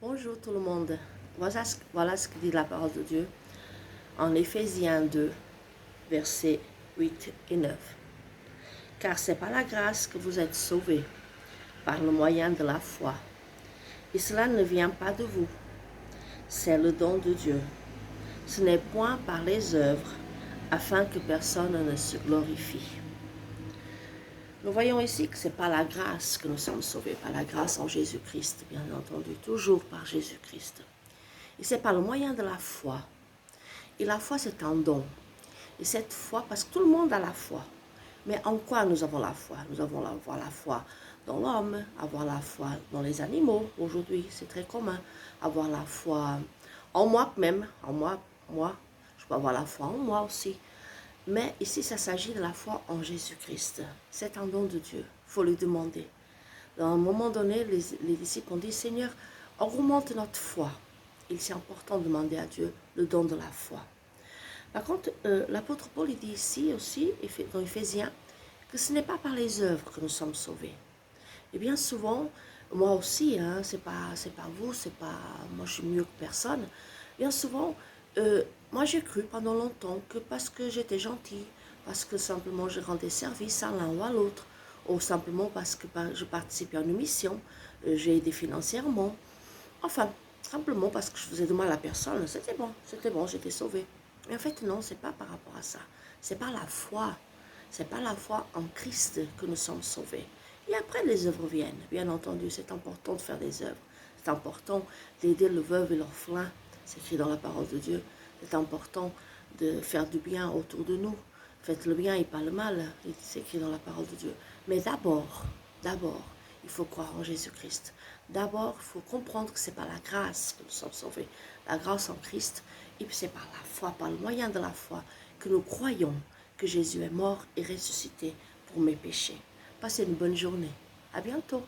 Bonjour tout le monde. Voilà ce que dit la parole de Dieu en Éphésiens 2, versets 8 et 9. Car c'est par la grâce que vous êtes sauvés, par le moyen de la foi. Et cela ne vient pas de vous, c'est le don de Dieu. Ce n'est point par les œuvres, afin que personne ne se glorifie. Nous voyons ici que ce n'est pas la grâce que nous sommes sauvés, par la grâce en Jésus-Christ, bien entendu, toujours par Jésus-Christ. Et c'est par le moyen de la foi. Et la foi, c'est un don. Et cette foi, parce que tout le monde a la foi. Mais en quoi nous avons la foi? Nous avons avoir la foi dans l'homme, avoir la foi dans les animaux. Aujourd'hui, c'est très commun. Avoir la foi en moi même. En moi, je peux avoir la foi en moi aussi. Mais ici, ça s'agit de la foi en Jésus-Christ. C'est un don de Dieu. Il faut lui demander. À un moment donné, les disciples ont dit, Seigneur, augmente notre foi. Il est important de demander à Dieu le don de la foi. Par contre, l'apôtre Paul il dit ici aussi, dans Éphésiens, que ce n'est pas par les œuvres que nous sommes sauvés. Et bien souvent, moi aussi, c'est pas vous, c'est pas moi je suis mieux que personne. Bien souvent, moi j'ai cru pendant longtemps que parce que j'étais gentil, parce que simplement je rendais service à l'un ou à l'autre, ou simplement parce que je participais à une mission, j'ai aidé financièrement, enfin, simplement parce que je faisais de mal à personne, c'était bon, j'étais sauvée. Mais en fait, non, c'est pas par rapport à ça. C'est par la foi. C'est par la foi en Christ que nous sommes sauvés. Et après, les œuvres viennent. Bien entendu, c'est important de faire des œuvres. C'est important d'aider le veuve et l'orphelin. C'est écrit dans la parole de Dieu. C'est important de faire du bien autour de nous. Faites le bien et pas le mal. C'est écrit dans la parole de Dieu. Mais d'abord, il faut croire en Jésus-Christ. D'abord, il faut comprendre que c'est par la grâce que nous sommes sauvés. La grâce en Christ. Et puis c'est par la foi, par le moyen de la foi, que nous croyons que Jésus est mort et ressuscité pour mes péchés. Passez une bonne journée. À bientôt.